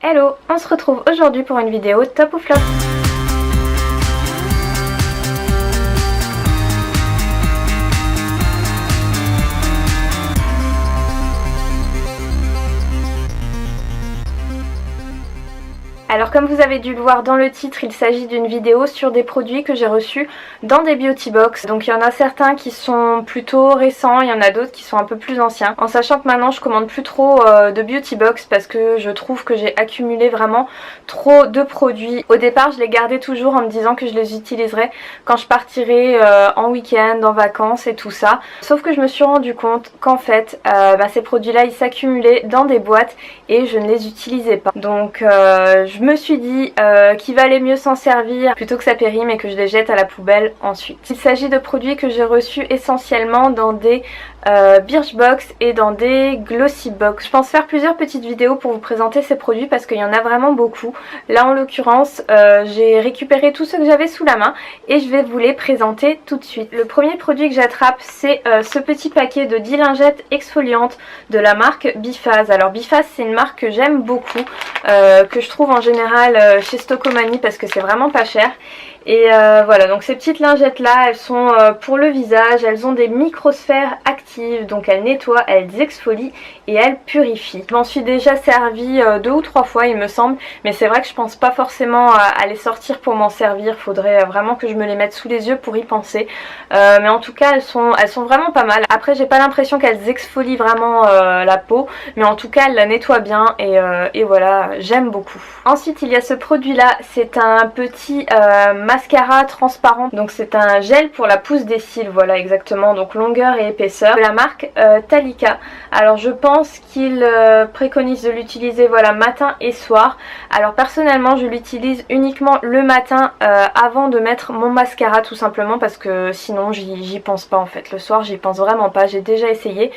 Hello, on se retrouve aujourd'hui pour une vidéo top ou flop. Alors comme vous avez dû le voir dans le titre, il s'agit d'une vidéo sur des produits que j'ai reçus dans des beauty box. Donc il y en a certains qui sont plutôt récents, il y en a d'autres qui sont un peu plus anciens. En sachant que maintenant je commande plus trop de beauty box parce que je trouve que j'ai accumulé vraiment trop de produits. Au départ je les gardais toujours en me disant que je les utiliserais quand je partirais en week-end, en vacances et tout ça. Sauf que je me suis rendu compte qu'en fait ces produits là ils s'accumulaient dans des boîtes et je ne les utilisais pas. Donc je me suis dit qu'il valait mieux s'en servir plutôt que ça périme et que je les jette à la poubelle ensuite. Il s'agit de produits que j'ai reçus essentiellement dans des Birchbox et dans des Glossybox. Je pense faire plusieurs petites vidéos pour vous présenter ces produits parce qu'il y en a vraiment beaucoup. Là en l'occurrence j'ai récupéré tous ceux que j'avais sous la main et je vais vous les présenter tout de suite. Le premier produit que j'attrape c'est ce petit paquet de 10 lingettes exfoliantes de la marque Biphase. Alors Biphase c'est une marque que j'aime beaucoup, que je trouve en général chez Stocomanie parce que c'est vraiment pas cher. Et voilà, donc ces petites lingettes là elles sont pour le visage, elles ont des microsphères actives, donc elles nettoient, elles exfolient et elles purifient. Je m'en suis déjà servi 2 ou 3 fois il me semble, mais c'est vrai que je pense pas forcément à les sortir pour m'en servir, faudrait vraiment que je me les mette sous les yeux pour y penser. Mais en tout cas elles sont vraiment pas mal. Après j'ai pas l'impression qu'elles exfolient vraiment la peau, mais en tout cas elles la nettoient bien et voilà, j'aime beaucoup. Ensuite il y a ce produit là, c'est un petit mascara transparent, donc c'est un gel pour la pousse des cils, voilà exactement, donc longueur et épaisseur de la marque Talika. Alors je pense qu'il préconise de l'utiliser voilà matin et soir. Alors personnellement je l'utilise uniquement le matin avant de mettre mon mascara, tout simplement parce que sinon j'y pense pas en fait. Le soir j'y pense vraiment pas, j'ai déjà essayé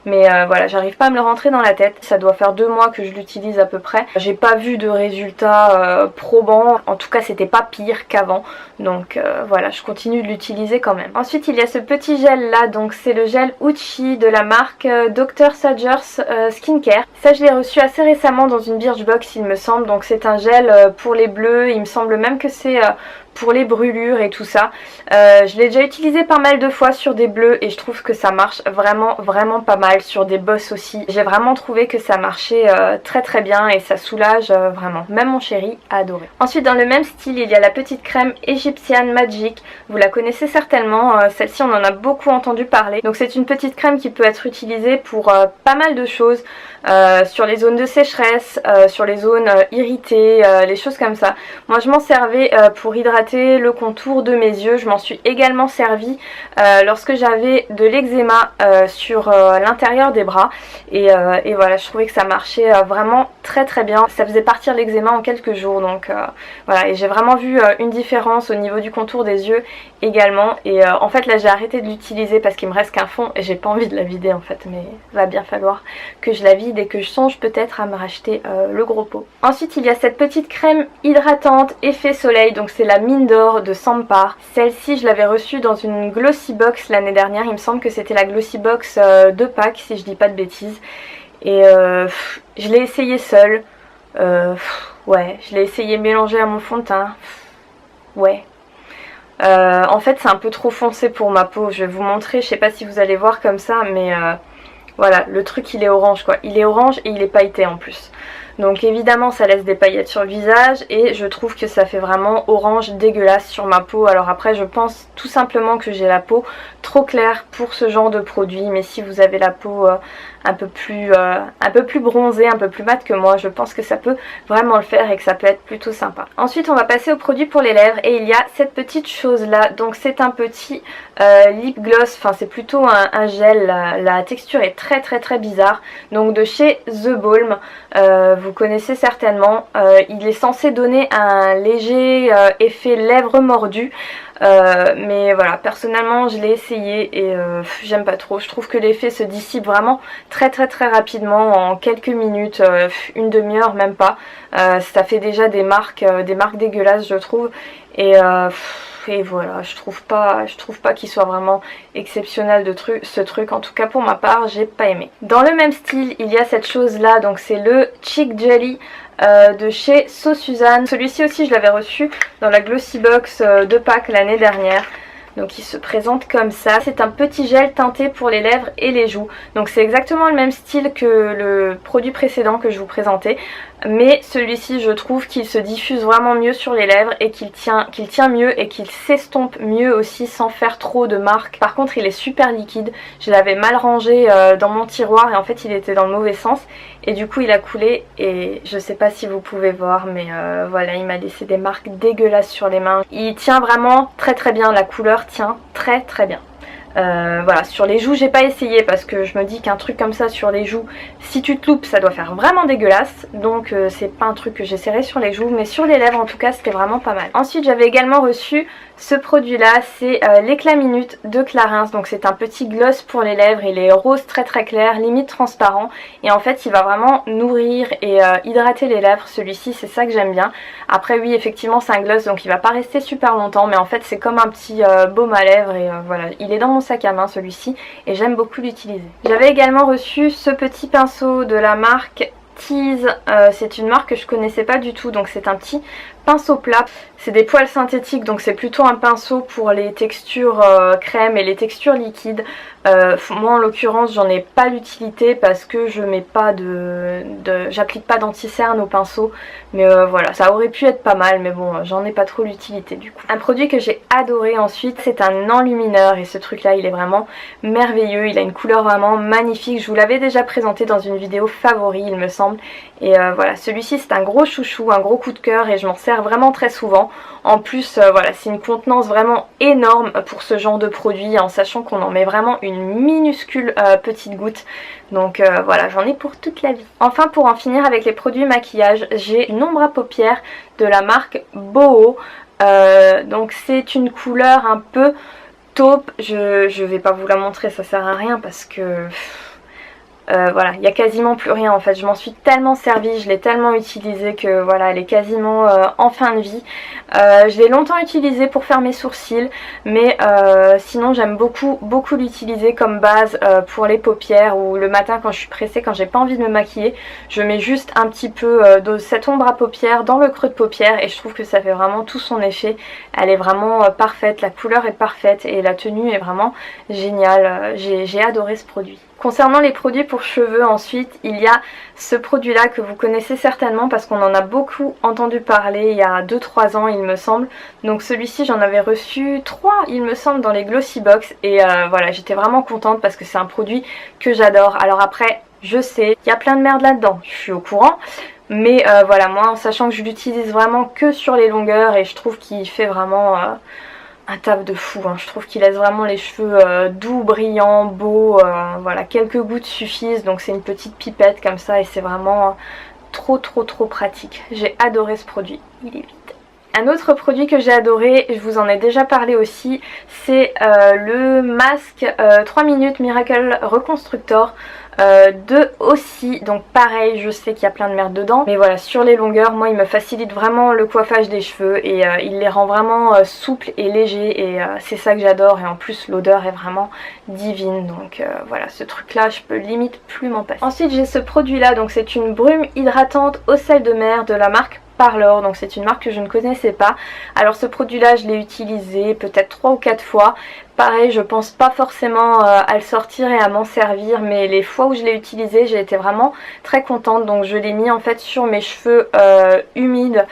mais voilà, j'arrive pas à me le rentrer dans la tête. Ça doit faire 2 mois que je l'utilise à peu près, j'ai pas vu de résultats probants, en tout cas c'était pas pire qu'avant. Donc voilà, je continue de l'utiliser quand même. Ensuite il y a ce petit gel là, donc c'est le gel Uchi de la marque Dr. Sagers Skincare. Ça je l'ai reçu assez récemment dans une Birchbox il me semble, donc c'est un gel pour les bleus, il me semble même que c'est pour les brûlures et tout ça. Je l'ai déjà utilisé pas mal de fois sur des bleus et je trouve que ça marche vraiment pas mal, sur des bosses aussi. J'ai vraiment trouvé que ça marchait très bien et ça soulage vraiment. Même mon chéri a adoré. Ensuite dans le même style il y a la petite crème Egyptian Magic. Vous la connaissez certainement, celle-ci on en a beaucoup entendu parler. Donc c'est une petite crème qui peut être utilisée pour pas mal de choses. Sur les zones de sécheresse, sur les zones irritées, les choses comme ça. Moi je m'en servais pour hydrater le contour de mes yeux. Je m'en suis également servi lorsque j'avais de l'eczéma sur l'intérieur des bras et voilà, je trouvais que ça marchait vraiment très bien. Ça faisait partir l'eczéma en quelques jours, donc voilà, et j'ai vraiment vu une différence au niveau du contour des yeux également. Et en fait là j'ai arrêté de l'utiliser parce qu'il me reste qu'un fond et j'ai pas envie de la vider en fait, mais va bien falloir que je la vide et que je songe peut-être à me racheter le gros pot. Ensuite il y a cette petite crème hydratante effet soleil, donc c'est la mine d'or de Sampar. Celle-ci je l'avais reçue dans une Glossybox l'année dernière, il me semble que c'était la Glossybox de Pâques si je dis pas de bêtises. Et je l'ai essayé seule, ouais, je l'ai essayé mélangé à mon fond de teint, ouais. En fait c'est un peu trop foncé pour ma peau, je vais vous montrer, je sais pas si vous allez voir comme ça, mais voilà, le truc il est orange quoi, il est orange et il est pailleté en plus. Donc évidemment ça laisse des paillettes sur le visage et je trouve que ça fait vraiment orange dégueulasse sur ma peau. Alors après je pense tout simplement que j'ai la peau trop claire pour ce genre de produit, mais si vous avez la peau un peu plus bronzée, un peu plus mate que moi, je pense que ça peut vraiment le faire et que ça peut être plutôt sympa. Ensuite on va passer au produit pour les lèvres et il y a cette petite chose là, donc c'est un petit lip gloss, enfin c'est plutôt un gel, la texture est très bizarre, donc de chez The Balm, vous connaissez certainement, il est censé donner un léger effet lèvres mordues. Mais voilà, personnellement je l'ai essayé et j'aime pas trop. Je trouve que l'effet se dissipe vraiment très rapidement en quelques minutes, une demi-heure même pas. Ça fait déjà des marques dégueulasses je trouve et voilà, je trouve pas qu'il soit vraiment exceptionnel de ce truc, en tout cas pour ma part j'ai pas aimé. Dans le même style il y a cette chose là, donc c'est le Cheek Jelly de chez So Suzanne. Celui-ci aussi je l'avais reçu dans la Glossy Box de Pâques l'année dernière. Donc il se présente comme ça. C'est un petit gel teinté pour les lèvres et les joues. Donc c'est exactement le même style que le produit précédent que je vous présentais. Mais celui-ci je trouve qu'il se diffuse vraiment mieux sur les lèvres et qu'il tient mieux et qu'il s'estompe mieux aussi sans faire trop de marques. Par contre il est super liquide. Je l'avais mal rangé dans mon tiroir et en fait il était dans le mauvais sens. Et du coup il a coulé et je sais pas si vous pouvez voir mais voilà, il m'a laissé des marques dégueulasses sur les mains. Il tient vraiment très très bien, la couleur tient très très bien. Voilà, sur les joues j'ai pas essayé parce que je me dis qu'un truc comme ça sur les joues, si tu te loupes ça doit faire vraiment dégueulasse. Donc c'est pas un truc que j'essaierai sur les joues, mais sur les lèvres en tout cas c'était vraiment pas mal. Ensuite j'avais également reçu ce produit là, c'est l'éclat minute de Clarins. Donc c'est un petit gloss pour les lèvres, il est rose très très clair, limite transparent. Et en fait il va vraiment nourrir et hydrater les lèvres, celui-ci, c'est ça que j'aime bien. Après oui effectivement c'est un gloss donc il va pas rester super longtemps, mais en fait c'est comme un petit baume à lèvres. Et voilà, il est dans mon sac à main celui-ci et j'aime beaucoup l'utiliser. J'avais également reçu ce petit pinceau de la marque Tease. C'est une marque que je connaissais pas du tout, donc c'est un petit pinceau plat. C'est des poils synthétiques donc c'est plutôt un pinceau pour les textures crème et les textures liquides. Moi en l'occurrence j'en ai pas l'utilité parce que je mets pas j'applique pas d'anti-cerne au pinceau, mais voilà, ça aurait pu être pas mal mais bon j'en ai pas trop l'utilité du coup. Un produit que j'ai adoré ensuite, c'est un enlumineur et ce truc là il est vraiment merveilleux, il a une couleur vraiment magnifique. Je vous l'avais déjà présenté dans une vidéo favori il me semble, et voilà, celui-ci c'est un gros chouchou, un gros coup de cœur et je m'en sers vraiment très souvent. En plus voilà, c'est une contenance vraiment énorme pour ce genre de produit, en sachant qu'on en met vraiment une minuscule petite goutte. Donc voilà, j'en ai pour toute la vie. Enfin pour en finir avec les produits maquillage, j'ai une ombre à paupières de la marque Boho. Donc c'est une couleur un peu taupe, je vais pas vous la montrer, ça sert à rien parce que... voilà, il n'y a quasiment plus rien en fait, je m'en suis tellement servie, je l'ai tellement utilisée que voilà, elle est quasiment en fin de vie. Je l'ai longtemps utilisée pour faire mes sourcils, mais sinon j'aime beaucoup l'utiliser comme base pour les paupières, ou le matin quand je suis pressée, quand j'ai pas envie de me maquiller, je mets juste un petit peu de cette ombre à paupières dans le creux de paupière et je trouve que ça fait vraiment tout son effet. Elle est vraiment parfaite, la couleur est parfaite et la tenue est vraiment géniale. J'ai adoré ce produit. Concernant les produits pour cheveux ensuite, il y a ce produit là que vous connaissez certainement parce qu'on en a beaucoup entendu parler il y a 2-3 ans il me semble. Donc celui-ci j'en avais reçu 3 il me semble dans les Glossy Box et voilà, j'étais vraiment contente parce que c'est un produit que j'adore. Alors après je sais, il y a plein de merde là-dedans, je suis au courant. Mais voilà, moi en sachant que je l'utilise vraiment que sur les longueurs et je trouve qu'il fait vraiment... un taf de fou, hein. Je trouve qu'il laisse vraiment les cheveux doux, brillants, beaux, voilà, quelques gouttes suffisent, donc c'est une petite pipette comme ça et c'est vraiment trop pratique. J'ai adoré ce produit, il est vide. Un autre produit que j'ai adoré, je vous en ai déjà parlé aussi, c'est le masque 3 minutes Miracle Reconstructor de aussi. Donc pareil, je sais qu'il y a plein de merde dedans, mais voilà, sur les longueurs, moi il me facilite vraiment le coiffage des cheveux et il les rend vraiment souples et légers et c'est ça que j'adore. Et en plus l'odeur est vraiment divine, donc voilà, ce truc là je peux limite plus m'en passer. Ensuite j'ai ce produit là, donc c'est une brume hydratante au sel de mer de la marque Parlor, donc c'est une marque que je ne connaissais pas. Alors ce produit là je l'ai utilisé peut-être 3 ou 4 fois. Pareil, je pense pas forcément à le sortir et à m'en servir, mais les fois où je l'ai utilisé j'ai été vraiment très contente. Donc je l'ai mis en fait sur mes cheveux humides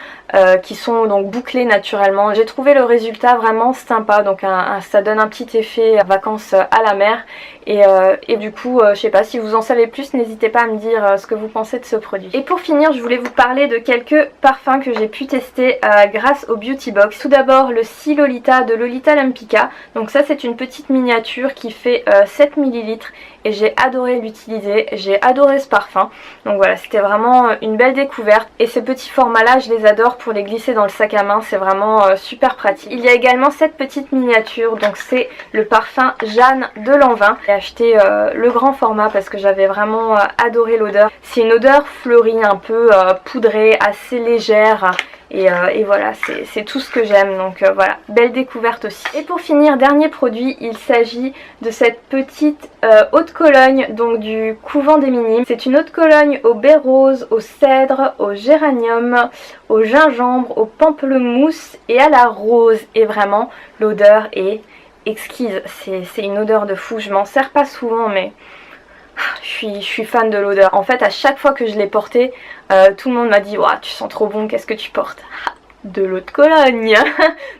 qui sont donc bouclés naturellement. J'ai trouvé le résultat vraiment sympa, donc ça donne un petit effet vacances à la mer. Et du coup je sais pas, si vous en savez plus n'hésitez pas à me dire ce que vous pensez de ce produit. Et pour finir je voulais vous parler de quelques parfums que j'ai pu tester grâce au Beauty Box. Tout d'abord le Si Lolita de Lolita Lempicka, donc ça c'est une petite miniature qui fait 7 ml et j'ai adoré l'utiliser, j'ai adoré ce parfum. Donc voilà, c'était vraiment une belle découverte et ces petits formats là je les adore pour les glisser dans le sac à main, c'est vraiment super pratique. Il y a également cette petite miniature, donc c'est le parfum Jeanne de Lanvin. J'ai acheté le grand format parce que j'avais vraiment adoré l'odeur. C'est une odeur fleurie un peu poudrée, assez légère et voilà, c'est tout ce que j'aime, donc voilà, belle découverte aussi. Et pour finir, dernier produit, il s'agit de cette petite eau de Cologne, donc du Couvent des Minimes. C'est une eau de Cologne au baie rose, au cèdre, au géranium, au gingembre, au pamplemousse et à la rose, et vraiment l'odeur est exquise, c'est une odeur de fou. Je m'en sers pas souvent, mais je suis fan de l'odeur. En fait, à chaque fois que je l'ai porté, tout le monde m'a dit ouah, tu sens trop bon, qu'est-ce que tu portes? De l'eau de Cologne.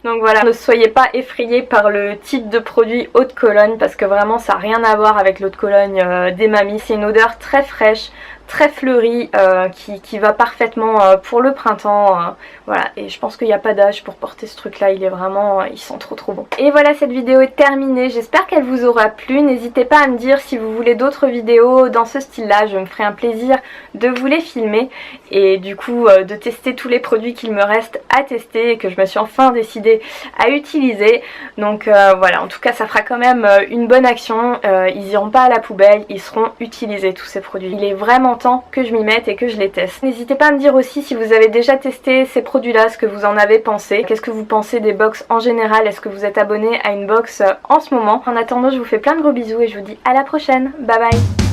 Donc voilà, ne soyez pas effrayés par le type de produit eau de Cologne, parce que vraiment ça n'a rien à voir avec l'eau de Cologne des mamies. C'est une odeur très fraîche, très fleurie, qui va parfaitement pour le printemps. Voilà, et je pense qu'il n'y a pas d'âge pour porter ce truc là, il est vraiment, il sent trop bon. Et voilà, cette vidéo est terminée, j'espère qu'elle vous aura plu. N'hésitez pas à me dire si vous voulez d'autres vidéos dans ce style là, je me ferai un plaisir de vous les filmer et du coup de tester tous les produits qu'il me reste à tester et que je me suis enfin décidée à utiliser. Donc voilà, en tout cas ça fera quand même une bonne action, ils iront pas à la poubelle, ils seront utilisés tous ces produits. Il est vraiment temps que je m'y mette et que je les teste. N'hésitez pas à me dire aussi si vous avez déjà testé ces produits là, ce que vous en avez pensé, qu'est-ce que vous pensez des box en général, est-ce que vous êtes abonné à une box en ce moment. En attendant, je vous fais plein de gros bisous et je vous dis à la prochaine, bye bye.